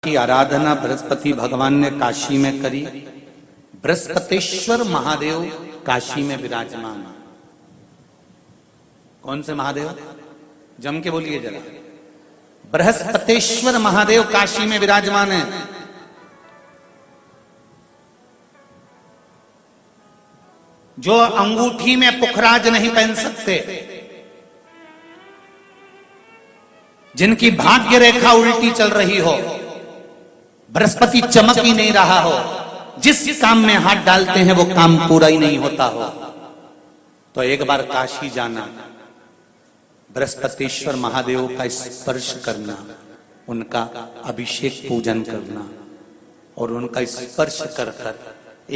की आराधना बृहस्पति भगवान ने काशी में करी। बृहस्पतेश्वर महादेव काशी में विराजमान। कौन से महादेव? जम के बोलिए जरा। बृहस्पतेश्वर महादेव काशी में विराजमान है। जो अंगूठी में पुखराज नहीं पहन सकते, जिनकी भाग्य रेखा उल्टी चल रही हो, बृहस्पति चमक ही नहीं रहा हो, जिस काम में हाथ डालते हैं वो काम पूरा ही नहीं होता हो, तो एक बार काशी जाना, बृहस्पतेश्वर महादेव का स्पर्श करना, उनका अभिषेक पूजन करना और उनका स्पर्श कर कर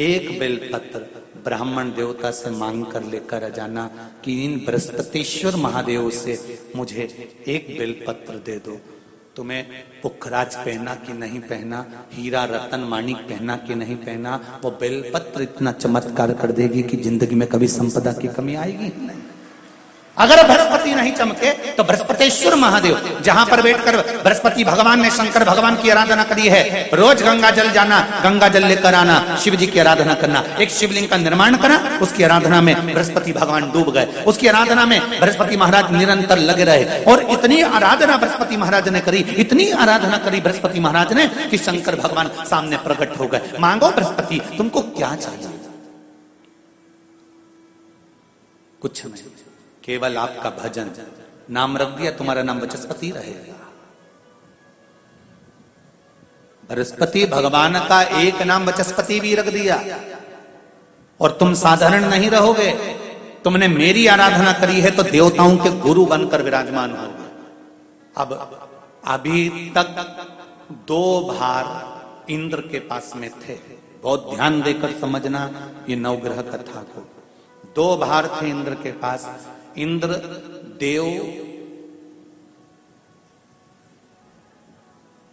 एक बेलपत्र ब्राह्मण देवता से मांग कर लेकर जाना कि इन बृहस्पतेश्वर महादेव से मुझे एक बेलपत्र दे दो। तुम्हें पुखराज पहना कि नहीं पहना, हीरा रतन माणिक पहना कि नहीं पहना, वो बेलपत्र इतना चमत्कार कर देगी कि जिंदगी में कभी संपदा की कमी आएगी ही नहीं। अगर बृहस्पति नहीं चमके तो बृहस्पतेश्वर महादेव, जहां पर बैठकर बृहस्पति भगवान ने शंकर भगवान की आराधना करी है, रोज गंगा जल जाना, गंगा जल लेकर आना, शिव जी की आराधना करना, एक शिवलिंग का निर्माण करा, उसकी आराधना में बृहस्पति भगवान डूब गए, उसकी आराधना में बृहस्पति महाराज निरंतर लगे रहे। और इतनी आराधना बृहस्पति महाराज ने करी, इतनी आराधना करी बृहस्पति महाराज ने कि शंकर भगवान सामने प्रकट हो गए। मांगो बृहस्पति, तुमको क्या चाहिए? कुछ नहीं, केवल आपका भजन। नाम रख दिया, तुम्हारा नाम बृहस्पति रहेगा। बृहस्पति भगवान का एक नाम बृहस्पति भी रख दिया और तुम साधारण नहीं रहोगे। तुमने मेरी आराधना करी है तो देवताओं के गुरु बनकर विराजमान होगे। अब अभी तक 2 भार इंद्र के पास में थे। बहुत ध्यान देकर समझना ये नवग्रह कथा को। 2 भार थे इंद्र के पास। इंद्र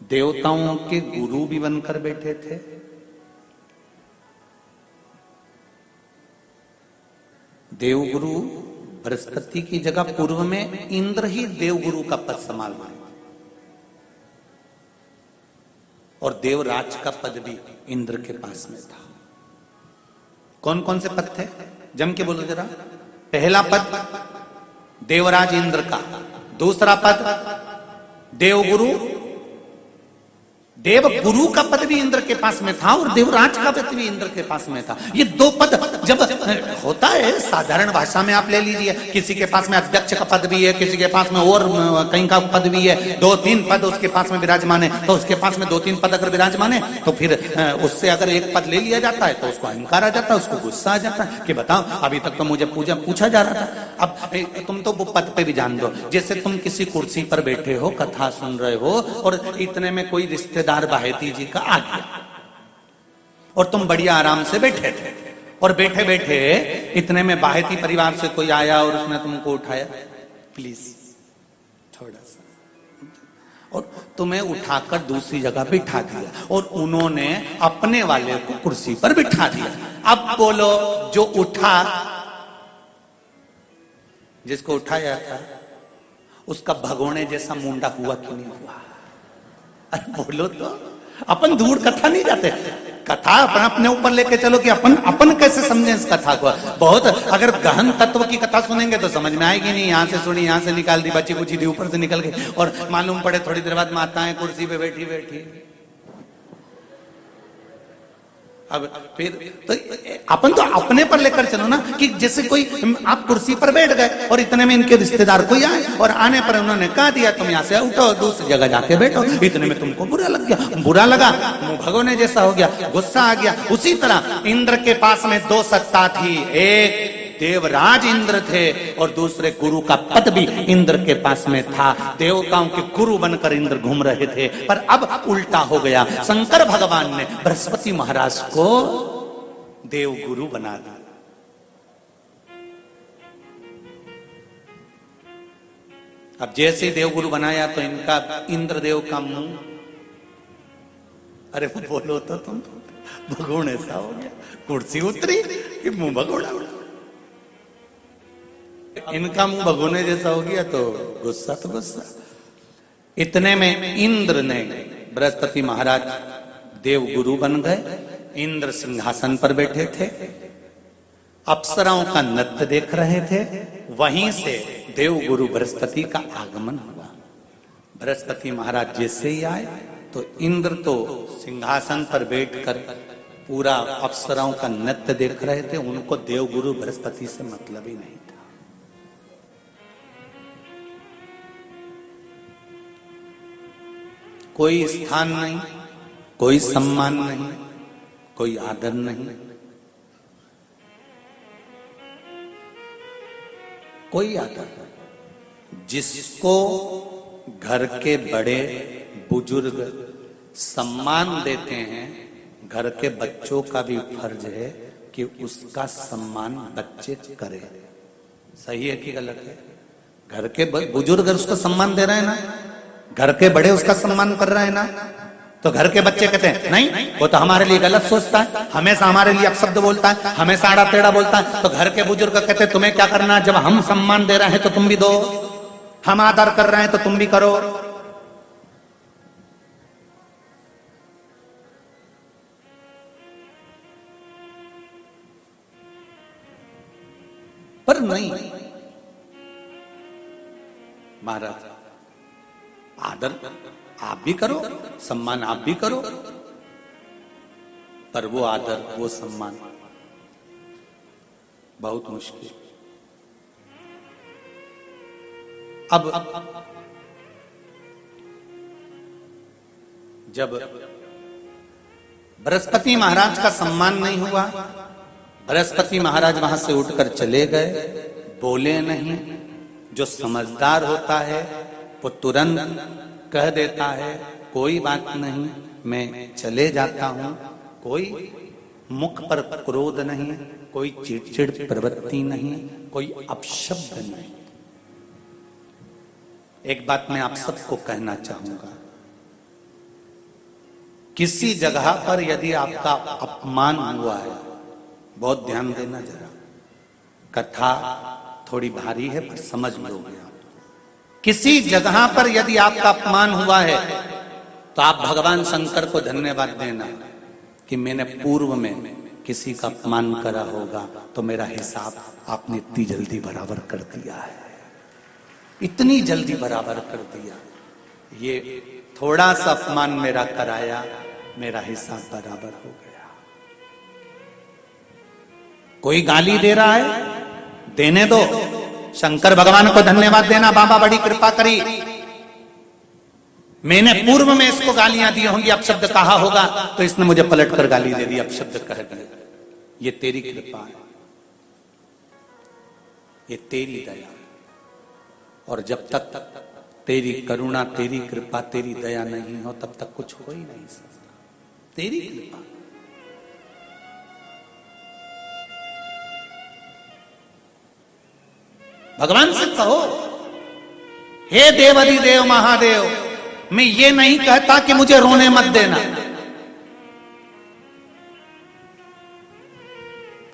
देवताओं के गुरु भी बनकर बैठे थे, देवगुरु बृहस्पति की जगह पूर्व में इंद्र ही देवगुरु का पद संभाल रहे और देवराज का पद भी इंद्र के पास में था। कौन कौन से पद थे? जम के बोलो जरा। पहला पद देवराज इंद्र का, दूसरा पद देवगुरु, देवगुरु का पद भी इंद्र के पास में था और देवराज का पद भी इंद्र के पास में था। ये 2 पद जब होता है साधारण भाषा में आप ले लीजिए, किसी के पास में अध्यक्ष का पद भी है, किसी के पास में और कहीं का पद भी है, 2-3 पद उसके पास में विराजमान है, तो उसके पास में 2-3 पद अगर विराजमान है तो फिर उससे अगर एक पद ले लिया जाता है तो उसको अहंकार आ जाता है, उसको गुस्सा आ जाता है कि बताओ अभी तक तो मुझे पूछा जा रहा था, अब तुम तो वो पद पे भी जान दो। जैसे तुम किसी कुर्सी पर बैठे हो, कथा सुन रहे हो और इतने में कोई रिश्तेदार बाहेती जी का आ गया और तुम बढ़िया आराम से बैठे थे और बैठे बैठे इतने में बाहेती परिवार से कोई आया और उसने तुमको उठाया, प्लीज थोड़ा सा, और तुम्हें उठाकर दूसरी जगह बिठा दिया और उन्होंने अपने वाले को कुर्सी पर बिठा दिया। अब बोलो, जो उठा, जिसको उठाया था उसका भगोने जैसा मुंडा हुआ कि नहीं हुआ? अरे बोलो तो। अपन दूर कथा नहीं जाते, कथा अपन अपने ऊपर लेके चलो कि अपन कैसे समझें इस कथा को। बहुत अगर गहन तत्व की कथा सुनेंगे तो समझ में आएगी नहीं। यहाँ से सुनी, यहाँ से निकाल दी, बची कुची दी, ऊपर से निकल गई और मालूम पड़े थोड़ी देर बाद माताएं कुर्सी पे बैठी बैठी। अब फिर तो अपन तो अपने पर लेकर चलो ना कि जैसे कोई आप कुर्सी पर बैठ गए और इतने में इनके रिश्तेदार कोई आए और आने पर उन्होंने कहा दिया तुम यहाँ से उठो, दूसरी जगह जाके बैठो। इतने में तुमको बुरा लग गया, बुरा लगा, मुंह भगोने जैसा हो गया, गुस्सा आ गया। उसी तरह इंद्र के पास में 2 सत्ता थी, एक देवराज इंद्र थे और दूसरे गुरु का पद भी इंद्र के पास में था। देवताओं के गुरु बनकर इंद्र घूम रहे थे, पर अब उल्टा हो गया। शंकर भगवान ने बृहस्पति महाराज को देवगुरु बना दिया। अब जैसे ही देवगुरु बनाया तो इनका इंद्रदेव का मुंह, अरे बोलो तो तुम, भगोड़े सा हो गया। कुर्सी उतरी कि मुंह भगोड़ा उड़ा। इनका मुंह भगोने जैसा हो गया तो गुस्सा तो गुस्सा। इतने में इंद्र ने बृहस्पति महाराज देव गुरु बन गए, इंद्र सिंहासन पर बैठे थे, अप्सराओं का नृत्य देख रहे थे। वहीं से देव गुरु बृहस्पति का आगमन हुआ। बृहस्पति महाराज जैसे ही आए तो इंद्र तो सिंहासन पर बैठकर पूरा अप्सराओं का नृत्य देख रहे थे। उनको देव गुरु बृहस्पति से मतलब ही नहीं था। कोई स्थान नहीं, कोई सम्मान नहीं, कोई आदर नहीं, कोई आदर नहीं। जिसको घर के बड़े बुजुर्ग सम्मान देते हैं, घर के बच्चों का भी फर्ज है कि उसका सम्मान बच्चे करें। सही है कि गलत है? घर के बुजुर्ग उसको सम्मान दे रहे हैं ना, घर के बड़े उसका सम्मान कर रहे हैं ना, तो घर के बच्चे कहते हैं नहीं, वो तो हमारे लिए गलत सोचता है, हमेशा हमारे लिए अपशब्द बोलता है, हमेशा आड़ा टेढ़ा बोलता है। तो घर के बुजुर्ग कहते हैं तुम्हें क्या करना है, जब हम सम्मान दे रहे हैं तो तुम भी दो, हम आदर कर रहे हैं तो तुम भी करो। पर नहीं महाराज, आदर आप भी करो, सम्मान आप भी करो, पर वो आदर वो सम्मान बहुत मुश्किल। अब जब बृहस्पति महाराज का सम्मान नहीं हुआ, बृहस्पति महाराज वहां से उठकर चले गए, बोले नहीं। जो समझदार होता है वो तुरंत कह देता है कोई बात नहीं, मैं चले जाता हूं। कोई मुख पर क्रोध नहीं, कोई चिड़चिड़ प्रवृत्ति नहीं, कोई अपशब्द नहीं। एक बात मैं आप सबको कहना चाहूंगा, किसी जगह पर यदि आपका अपमान हुआ है, बहुत ध्यान देना जरा, कथा थोड़ी भारी है पर समझ लोगे आप। किसी जगह पर यदि आपका अपमान हुआ है तो आप भगवान शंकर को धन्यवाद देना कि मैंने पूर्व में किसी का अपमान करा होगा तो मेरा हिसाब आपने इतनी जल्दी बराबर कर दिया है, इतनी जल्दी बराबर कर दिया। ये थोड़ा सा अपमान मेरा कराया, मेरा हिसाब बराबर हो गया। कोई गाली दे रहा है, देने दो, शंकर भगवान को धन्यवाद देना, बाबा बड़ी कृपा करी, मैंने पूर्व में इसको गालियां दी होंगी, अपशब्द कहा होगा तो इसने मुझे पलट कर गाली दे दी, अपशब्द कह दिया। ये तेरी कृपा है, ये तेरी दया। और जब तक तेरी करुणा, तेरी कृपा, तेरी दया नहीं हो तब तक कुछ हो ही नहीं सकता। तेरी कृपा, भगवान से कहो, हे देवाधिदेव महादेव, मैं ये नहीं कहता कि मुझे रोने मत देना,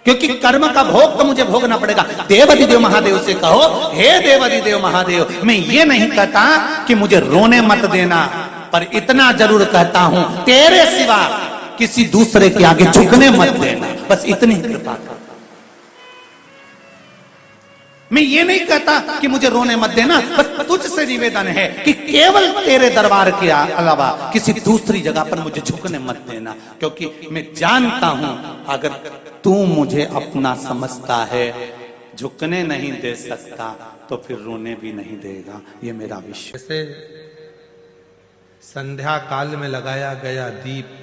क्योंकि कर्म का भोग तो मुझे भोगना पड़ेगा। देवाधिदेव महादेव से कहो, हे देवाधिदेव महादेव, मैं ये नहीं कहता कि मुझे रोने मत देना, पर इतना जरूर कहता हूं तेरे सिवा किसी दूसरे के आगे झुकने मत देना, बस इतनी कृपा कर। मैं ये नहीं कहता कि मुझे रोने मत देना, बस तुझसे निवेदन है कि केवल तेरे दरबार के अलावा किसी दूसरी जगह पर मुझे झुकने मत देना, क्योंकि मैं जानता हूं अगर तू मुझे अपना समझता है, झुकने नहीं दे सकता तो फिर रोने भी नहीं देगा। ये मेरा विश्वास। जैसे संध्या काल में लगाया गया दीप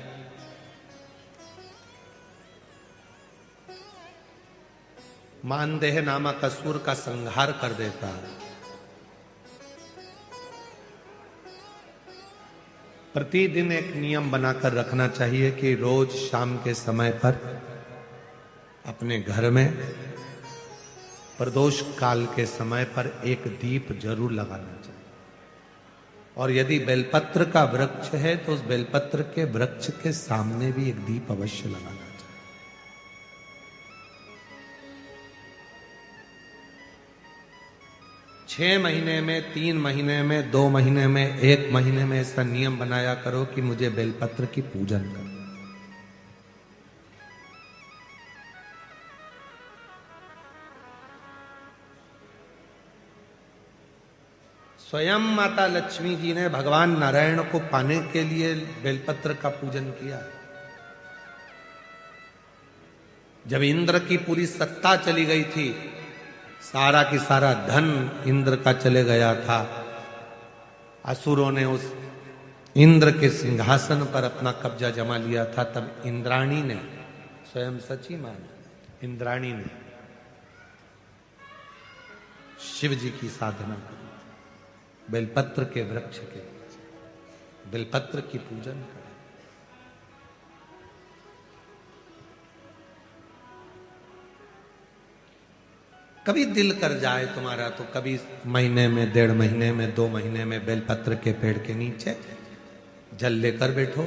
मानदेह नामक असुर का संहार कर देता है। प्रतिदिन एक नियम बनाकर रखना चाहिए कि रोज शाम के समय पर अपने घर में प्रदोष काल के समय पर एक दीप जरूर लगाना चाहिए। और यदि बेलपत्र का वृक्ष है तो उस बेलपत्र के वृक्ष के सामने भी एक दीप अवश्य लगाना चाहिए। 6 महीने में, 3 महीने में, 2 महीने में, 1 महीने में ऐसा नियम बनाया करो कि मुझे बेलपत्र की पूजन करो। स्वयं माता लक्ष्मी जी ने भगवान नारायण को पाने के लिए बेलपत्र का पूजन किया। जब इंद्र की पूरी सत्ता चली गई थी, सारा की सारा धन इंद्र का चले गया था, असुरों ने उस इंद्र के सिंहासन पर अपना कब्जा जमा लिया था, तब इंद्राणी ने, स्वयं सची माना, इंद्राणी ने शिव जी की साधना की, बेलपत्र के वृक्ष के, बेलपत्र की पूजन करें। कभी दिल कर जाए तुम्हारा तो कभी महीने में, 1.5 महीने में, 2 महीने में बेलपत्र के पेड़ के नीचे जल लेकर बैठो।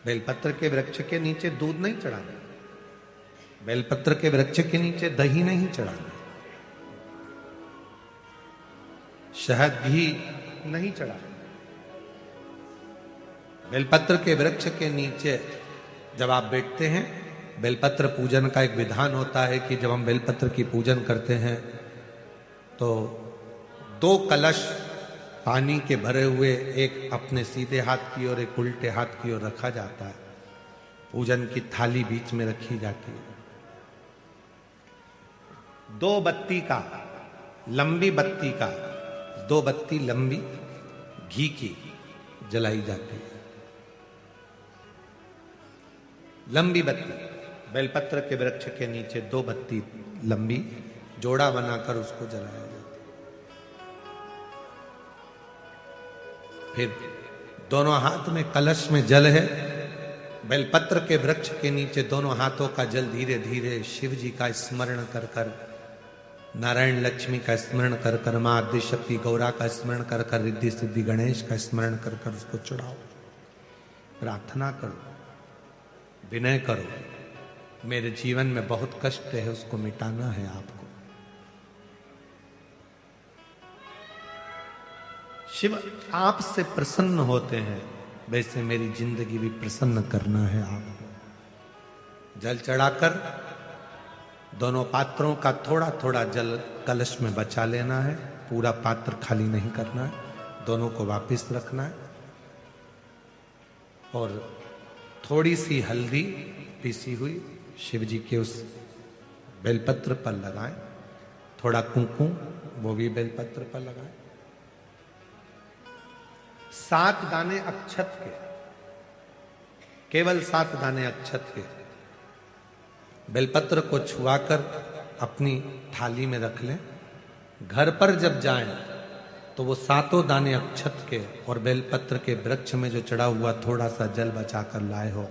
बेलपत्र के वृक्ष के नीचे दूध नहीं चढ़ाना, बेलपत्र के वृक्ष के नीचे दही नहीं चढ़ाना, शहद भी नहीं चढ़ाना। बेलपत्र के वृक्ष के नीचे जब आप बैठते हैं, बेलपत्र पूजन का एक विधान होता है कि जब हम बेलपत्र की पूजन करते हैं तो 2 कलश पानी के भरे हुए, एक अपने सीधे हाथ की ओर, एक उल्टे हाथ की ओर रखा जाता है। पूजन की थाली बीच में रखी जाती है। 2 बत्ती का, लंबी बत्ती का, 2 बत्ती लंबी घी की जलाई जाती है। लंबी बत्ती, बेलपत्र के वृक्ष के नीचे 2 बत्ती लंबी जोड़ा बनाकर उसको जलाया जाता है। फिर दोनों हाथ में कलश में जल है। बेलपत्र के वृक्ष के नीचे दोनों हाथों का जल धीरे धीरे शिव जी का स्मरण कर कर, नारायण लक्ष्मी का स्मरण कर कर, मां आदि शक्ति गौरा का स्मरण कर कर, रिद्धि सिद्धि गणेश का स्मरण कर कर उसको चढ़ाओ। प्रार्थना करो, विनय करो, मेरे जीवन में बहुत कष्ट है, उसको मिटाना है आपको। शिव आपसे प्रसन्न होते हैं, वैसे मेरी जिंदगी भी प्रसन्न करना है आपको। जल चढ़ाकर दोनों पात्रों का थोड़ा थोड़ा जल कलश में बचा लेना है, पूरा पात्र खाली नहीं करना है, दोनों को वापस रखना है। और थोड़ी सी हल्दी पीसी हुई शिव जी के उस बेलपत्र पर लगाएं, थोड़ा कुंकुम वो भी बेलपत्र पर लगाएं। 7 दाने अक्षत के, केवल 7 दाने अक्षत के बेलपत्र को छुआकर अपनी थाली में रख लें। घर पर जब जाएं तो वो 7 दाने अक्षत के और बेलपत्र के वृक्ष में जो चढ़ा हुआ थोड़ा सा जल बचाकर लाए हो,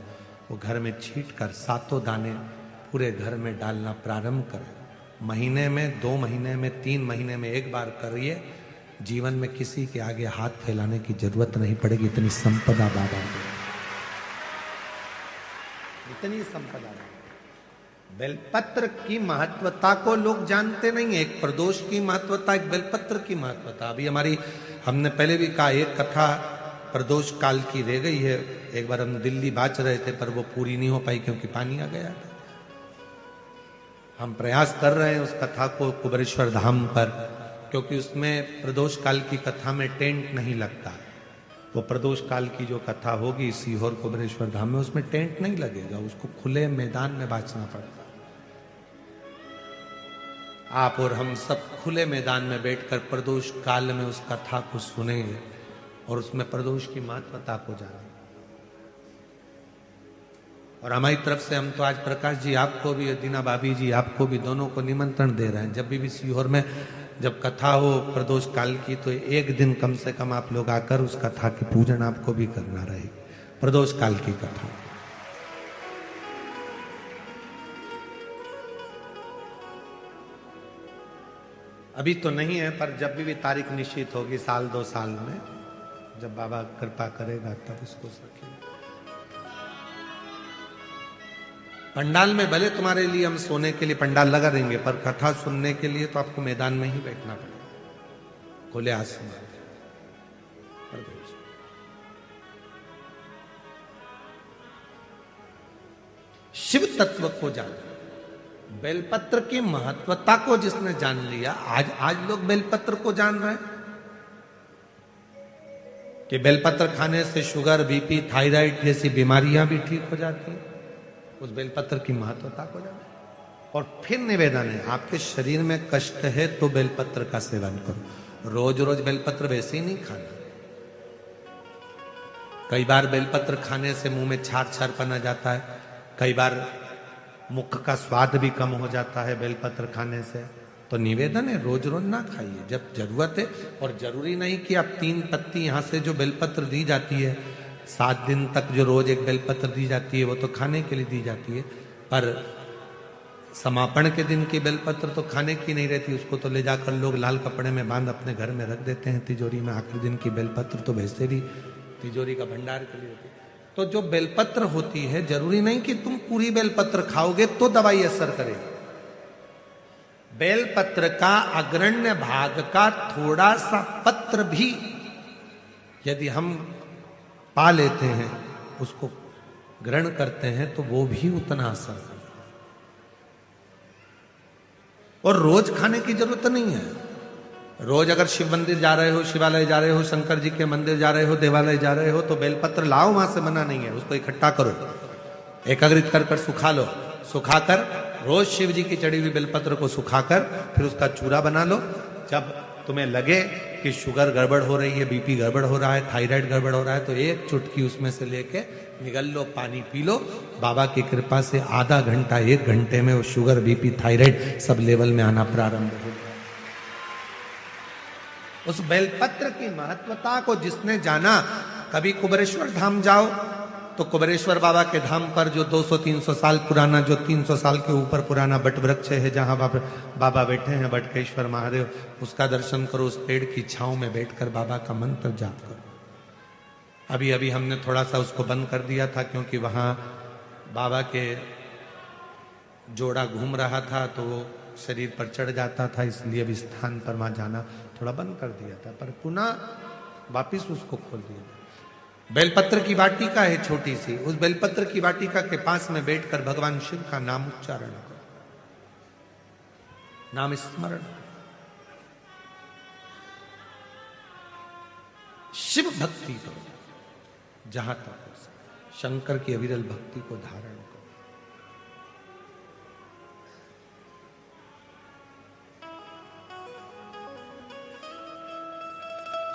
वो घर में छींट कर 7 दाने पूरे घर में डालना प्रारंभ करें। महीने में, 2 महीने में, 3 महीने में एक बार करिए। जीवन में किसी के आगे हाथ फैलाने की जरूरत नहीं पड़ेगी। इतनी संपदा बाबा दे, इतनी संपदा। बेलपत्र की महत्वता को लोग जानते नहीं है। एक प्रदोष की महत्वता, एक बेलपत्र की महत्वता। अभी हमने पहले भी कहा, एक कथा प्रदोष काल की रह गई है। एक बार हम दिल्ली बाच रहे थे पर वो पूरी नहीं हो पाई क्योंकि पानी आ गया था। हम प्रयास कर रहे हैं उस कथा को कुबेरेश्वर धाम पर, क्योंकि उसमें प्रदोष काल की कथा में टेंट नहीं लगता। वो प्रदोष काल की जो कथा होगी सीहोर कुबेरेश्वर धाम में, उसमें टेंट नहीं लगेगा, उसको खुले मैदान में बांचना पड़ता। आप और हम सब खुले मैदान में बैठकर प्रदोष काल में उस कथा को सुनेंगे और उसमें प्रदोष की महत्वता को जानेंगे। और हमारी तरफ से हम तो आज प्रकाश जी आपको भी, दीना भाभी जी आपको भी, दोनों को निमंत्रण दे रहे हैं। जब भी सीहोर में जब कथा हो प्रदोष काल की, तो एक दिन कम से कम आप लोग आकर उस कथा की पूजन आपको भी करना रहे। प्रदोष काल की कथा अभी तो नहीं है, पर जब भी तारीख निश्चित होगी 1-2 साल में, जब बाबा कृपा करेगा तब उसको रखेंगे। पंडाल में भले तुम्हारे लिए हम सोने के लिए पंडाल लगा देंगे, पर कथा सुनने के लिए तो आपको मैदान में ही बैठना पड़ेगा, खुले आसमान। शिव तत्व को जाना, बेलपत्र की महत्वता को जिसने जान लिया, आज लोग बेलपत्र को जान रहे हैं कि बेलपत्र खाने से शुगर, बीपी, थायराइड जैसी बीमारियां भी ठीक हो जाती हैं। उस बेलपत्र की महत्वता को जाना। और फिर निवेदन है, आपके शरीर में कष्ट है तो बेलपत्र का सेवन करो। रोज रोज बेलपत्र वैसे ही नहीं खाना। कई बार बेलपत्र खाने से मुंह में छार छार पना जाता है, कई बार मुख का स्वाद भी कम हो जाता है बेलपत्र खाने से। तो निवेदन है, रोज रोज ना खाइए, जब जरूरत है। और जरूरी नहीं कि आप 3 पत्ती यहां से जो बेलपत्र दी जाती है 7 दिन तक जो रोज एक बेलपत्र दी जाती है, वो तो खाने के लिए दी जाती है, पर समापन के दिन की बेलपत्र तो खाने की नहीं रहती। उसको तो ले जाकर लोग लाल कपड़े में बांध अपने घर में रख देते हैं तिजोरी में। आखिरी दिन की बेलपत्र तो वैसे भी तिजोरी का भंडार के लिए होती है। तो जो बेलपत्र होती है, जरूरी नहीं कि तुम पूरी बेलपत्र खाओगे तो दवाई असर करेगी। बेलपत्र का अग्रण्य भाग का थोड़ा सा पत्र भी यदि हम पा लेते हैं, उसको ग्रहण करते हैं, तो वो भी उतना असर करता है। और रोज खाने की जरूरत नहीं है। रोज अगर शिव मंदिर जा रहे हो, शिवालय जा रहे हो, शंकर जी के मंदिर जा रहे हो, देवालय जा रहे हो, तो बेलपत्र लाओ, वहां से मना नहीं है। उसको इकट्ठा करो, एकाग्रित कर कर सुखा लो। सुखाकर रोज शिव जी की चढ़ी हुई बेलपत्र को सुखाकर फिर उसका चूरा बना लो। जब तुम्हें लगे कि शुगर गड़बड़ हो रही है, बीपी गड़बड़ हो रहा है, थायराइड गड़बड़ हो रहा है, तो एक चुटकी उसमें से लेके निगल लो, पानी पी लो। बाबा की कृपा से आधा घंटा 1 घंटे में वो sugar, BP, thyroid sub level में आना प्रारंभ हो गया। उस बेलपत्र की महत्वता को जिसने जाना, कभी कुबेरेश्वर धाम जाओ तो कुबेरेश्वर बाबा के धाम पर जो 200-300 साल पुराना, जो 300 साल के ऊपर पुराना बट वृक्ष है, जहां बाबा बैठे हैं, बटकेश्वर महादेव, उसका दर्शन करो। उस पेड़ की छांव में बैठकर बाबा का मंत्र जाप करो। अभी अभी हमने थोड़ा सा उसको बंद कर दिया था, क्योंकि वहां बाबा के जोड़ा घूम रहा था तो वो शरीर पर चढ़ जाता था, इसलिए अभी स्थान पर वहां जाना थोड़ा बंद कर दिया था, पर पुनः वापिस उसको खोल दिया। बेलपत्र की वाटिका है छोटी सी, उस बेलपत्र की वाटिका के पास में बैठकर भगवान शिव का नाम उच्चारण करो, नाम स्मरण। शिव भक्ति करो जहां तक हो सके, शंकर की अविरल भक्ति को धारण करो।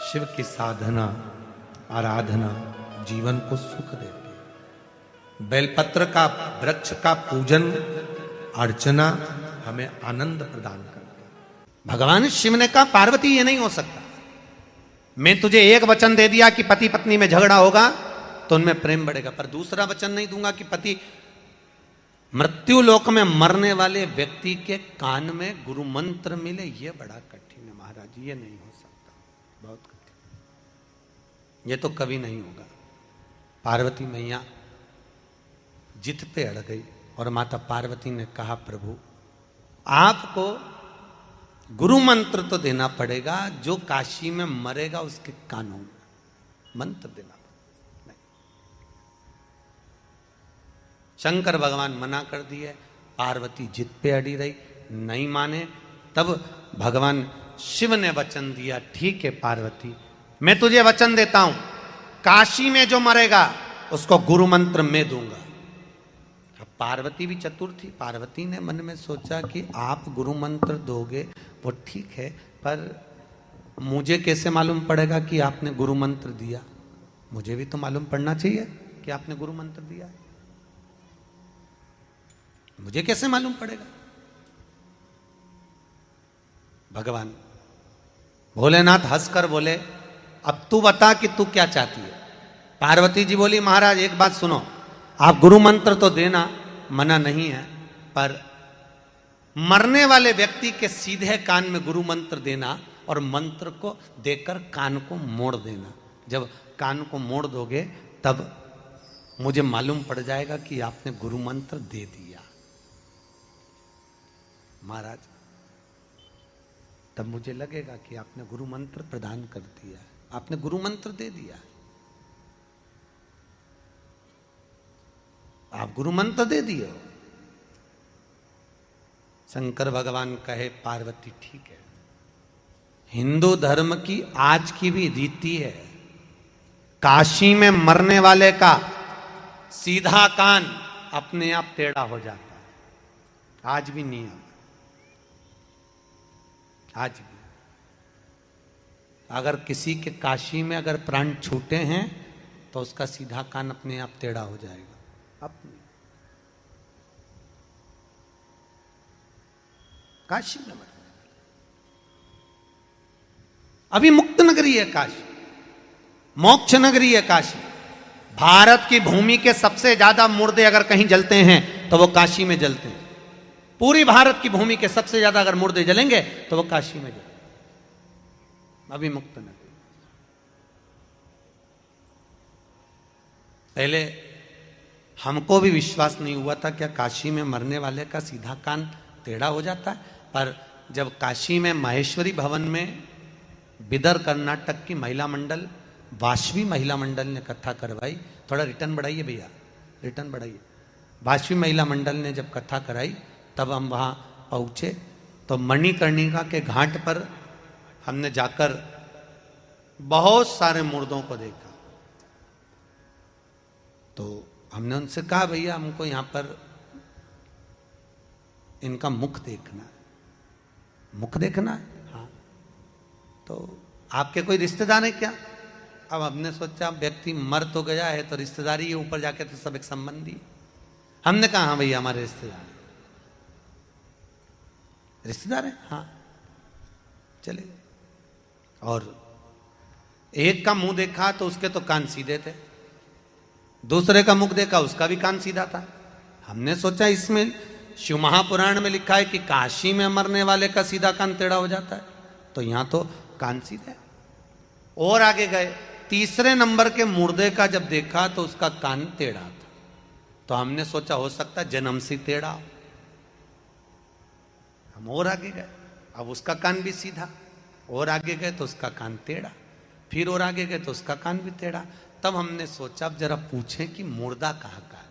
शिव की साधना, आराधना जीवन को सुख देती है। बेलपत्र का, वृक्ष का पूजन अर्चना हमें आनंद प्रदान करता है। भगवान शिव ने कहा, पार्वती ये नहीं हो सकता, मैं तुझे एक वचन दे दिया कि पति पत्नी में झगड़ा होगा तो उनमें प्रेम बढ़ेगा, पर दूसरा वचन नहीं दूंगा कि पति मृत्यु लोक में मरने वाले व्यक्ति के कान में गुरु मंत्र मिले। ये बड़ा कठिन है महाराज, ये नहीं हो सकता, बहुत कठिन, ये तो कभी नहीं होगा। पार्वती मैया जिद पे अड़ गई और माता पार्वती ने कहा, प्रभु आपको गुरु मंत्र तो देना पड़ेगा, जो काशी में मरेगा उसके कानों में मंत्र देना पड़ेगा। नहीं, शंकर भगवान मना कर दिए, पार्वती जिद पे अड़ी रही, नहीं माने। तब भगवान शिव ने वचन दिया, ठीक है पार्वती, मैं तुझे वचन देता हूं, काशी में जो मरेगा उसको गुरु मंत्र मैं दूंगा। अब पार्वती भी चतुर थी, पार्वती ने मन में सोचा कि आप गुरु मंत्र दोगे वो ठीक है, पर मुझे कैसे मालूम पड़ेगा कि आपने गुरु मंत्र दिया? मुझे भी तो मालूम पड़ना चाहिए कि आपने गुरु मंत्र दिया, मुझे कैसे मालूम पड़ेगा? भगवान भोलेनाथ हंसकर बोले, अब तू बता कि तू क्या चाहती है। पार्वती जी बोली, महाराज एक बात सुनो, आप गुरु मंत्र तो देना, मना नहीं है, पर मरने वाले व्यक्ति के सीधे कान में गुरु मंत्र देना और मंत्र को देकर कान को मोड़ देना। जब कान को मोड़ दोगे तब मुझे मालूम पड़ जाएगा कि आपने गुरु मंत्र दे दिया महाराज, तब मुझे लगेगा कि आपने गुरु मंत्र प्रदान कर दिया, आपने गुरु मंत्र दे दिया। आप गुरु मंत्र दे दिए हो। शंकर भगवान कहे पार्वती ठीक है, हिंदू धर्म की आज की भी रीति है, काशी में मरने वाले का सीधा कान अपने आप टेढ़ा हो जाता है, आज भी नियम, आज भी। अगर किसी के काशी में अगर प्राण छूटे हैं तो उसका सीधा कान अपने आप टेढ़ा हो जाएगा, अपने काशी में मरने। अभी मुक्त नगरी है काशी, मोक्ष नगरी है काशी। भारत की भूमि के सबसे ज्यादा मुर्दे अगर कहीं जलते हैं तो वो काशी में जलते हैं। पूरी भारत की भूमि के सबसे ज्यादा अगर मुर्दे जलेंगे तो वो काशी में जलेंगे। अभी मुक्त नगरी। पहले हमको भी विश्वास नहीं हुआ था क्या काशी में मरने वाले का सीधा कान टेढ़ा हो जाता है, पर जब काशी में माहेश्वरी भवन में बिदर कर्नाटक की महिला मंडल, वाशवी महिला मंडल ने कथा करवाई, थोड़ा रिटर्न बढ़ाइए भैया, रिटर्न बढ़ाइए। वाशवी महिला मंडल ने जब कथा कराई तब हम वहाँ पहुँचे तो मणिकर्णिका के घाट पर हमने जाकर बहुत सारे मुर्दों को देखा। तो हमने उनसे कहा भैया हमको यहाँ पर इनका मुख देखना है, मुख देखना है। हाँ, तो आपके कोई रिश्तेदार है क्या? अब हमने सोचा व्यक्ति मर तो गया है तो रिश्तेदारी ऊपर जाके तो सब एक संबंधी। हमने कहा हाँ भैया हमारे रिश्तेदार, रिश्तेदार है हाँ चले। और एक का मुंह देखा तो उसके तो कान सीधे थे, दूसरे का मुख देखा उसका भी कान सीधा था। हमने सोचा इसमें शिव महापुराण में लिखा है कि काशी में मरने वाले का सीधा कान टेढ़ा हो जाता है, तो यहां तो कान सीधा है। और आगे गए, तीसरे नंबर के मुर्दे का जब देखा तो उसका कान टेढ़ा था। तो हमने सोचा हो सकता है जन्म से टेढ़ा हो। हम और आगे गए, अब उसका कान भी सीधा। और आगे गए तो उसका कान टेढ़ा, फिर और आगे गए तो उसका कान भी टेढ़ा। तब हमने सोचा अब जरा पूछें कि मुर्दा कहाँ का है।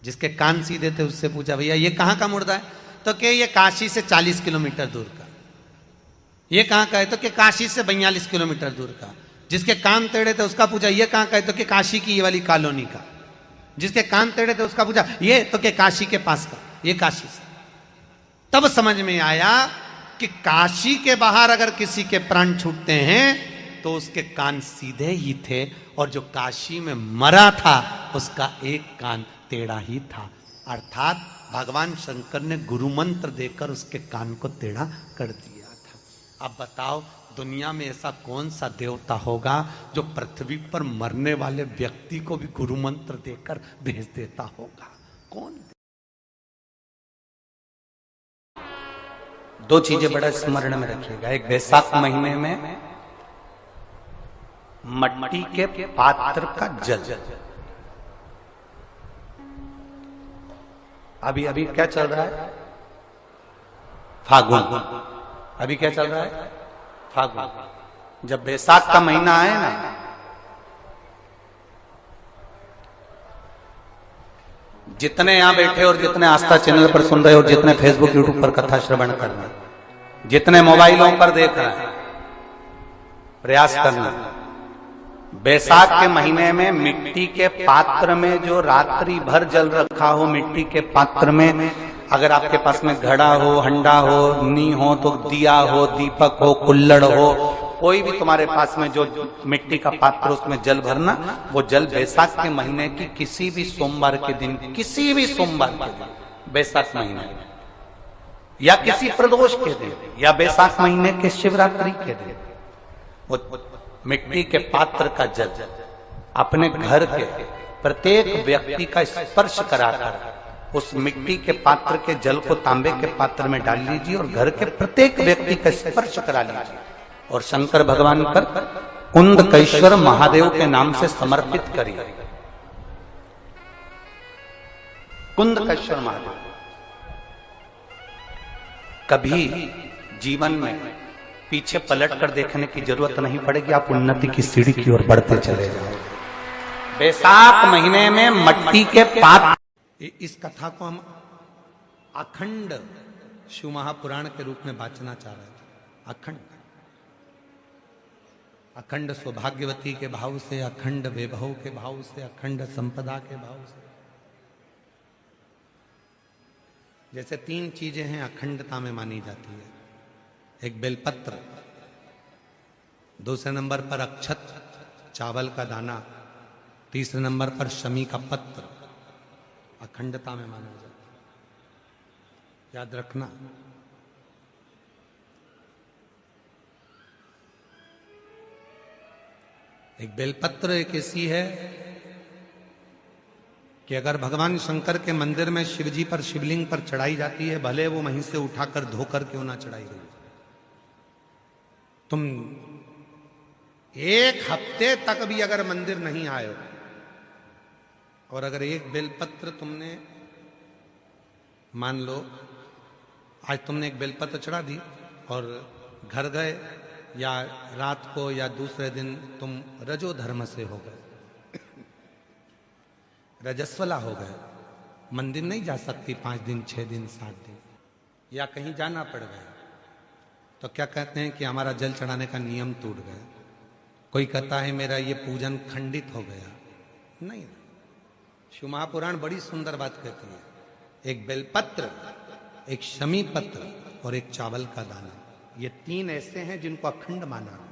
जिसके कान सीधे थे उससे पूछा भैया ये कहाँ का मुर्दा है? तो क्या ये काशी से 40 किलोमीटर दूर का। ये कहाँ का है? तो क्या काशी से 42 किलोमीटर दूर का। जिसके कान टेढ़े थे उसका पूछा ये कहाँ का है? तो क्या काशी की ये वाली कॉलोनी का। जिसके कान टेढ़े थे उसका पूछा ये, तो क्या काशी के पास का, ये काशी से। तब समझ में आया कि काशी के बाहर अगर किसी के प्राण छूटते हैं तो उसके कान सीधे ही थे, और जो काशी में मरा था उसका एक कान टेढ़ा ही था। अर्थात भगवान शंकर ने गुरु मंत्र देकर उसके कान को टेढ़ा कर दिया था। अब बताओ दुनिया में ऐसा कौन सा देवता होगा जो पृथ्वी पर मरने वाले व्यक्ति को भी गुरु मंत्र देकर भेज देता होगा? कौन? दो चीजें बड़ा स्मरण में रखिएगा। एक, बैसाख महीने में मट्टी के पात्र का जल। अभी अभी क्या चल रहा है? फागुन। अभी क्या चल रहा है? फागुन। जब बैसाख का महीना आए ना, जितने यहां बैठे और जितने आस्था चैनल पर सुन रहे और जितने फेसबुक यूट्यूब पर कथा श्रवण कर रहे, जितने मोबाइलों पर देख रहे हैं, प्रयास करना बैसाख के महीने में मिट्टी के पात्र में जो रात्रि भर जल रखा हो, मिट्टी के पात्र में, अगर आपके पास में घड़ा हो, हंडा हो, नी हो, तो दिया हो, दीपक हो, कुल्लड़ हो, कोई भी तुम्हारे पास में जो मिट्टी का पात्र उसमें जल भरना। वो जल बैसाख के महीने की किसी भी सोमवार के दिन, किसी भी सोमवार के दिन बैसाख महीने में, या किसी प्रदोष के दिन, या बैसाख महीने के शिवरात्रि के दिन, वो मिट्टी के पात्र का जल अपने घर के प्रत्येक व्यक्ति का स्पर्श कराकर उस मिट्टी के पात्र के जल को तांबे के पात्र में डाल लीजिए और घर के प्रत्येक व्यक्ति का स्पर्श करा लीजिए और शंकर भगवान पर कुंदकेश्वर महादेव के नाम से समर्पित करिए। कुंदकेश्वर महादेव। कभी जीवन में पीछे पलट कर देखने की जरूरत नहीं पड़ेगी, आप उन्नति की सीढ़ी की ओर बढ़ते चले जाओगे। बैसाख महीने में मट्टी के पात्र, इस कथा को हम अखंड शिव महापुराण के रूप में बांचना चाह रहे थे। अखंड अखंड सौभाग्यवती के भाव से, अखंड वैभव के भाव से, अखंड संपदा के भाव से। जैसे 3 चीजें हैं अखंडता में मानी जाती है। एक बेलपत्र, दूसरे नंबर पर अक्षत चावल का दाना, तीसरे नंबर पर शमी का पत्र अखंडता में माना जाता है। याद रखना। एक बेलपत्र एक ऐसी है कि अगर भगवान शंकर के मंदिर में शिवजी पर शिवलिंग पर चढ़ाई जाती है, भले वो वहीं से उठाकर धोकर क्यों ना चढ़ाई गई, तुम 1 हफ्ते तक भी अगर मंदिर नहीं आए और अगर एक बेलपत्र तुमने, मान लो आज तुमने एक बेलपत्र चढ़ा दी और घर गए, या रात को या दूसरे दिन तुम रजो धर्म से हो गए, रजस्वला हो गए, मंदिर नहीं जा सकती 5 दिन 6 दिन 7 दिन, या कहीं जाना पड़ गया, तो क्या कहते हैं कि हमारा जल चढ़ाने का नियम टूट गया। कोई कहता है मेरा ये पूजन खंडित हो गया। नहीं, शिव महापुराण बड़ी सुंदर बात कहती है। एक बेलपत्र, एक शमी पत्र और एक चावल का दाना, ये 3 ऐसे हैं जिनको अखंड माना।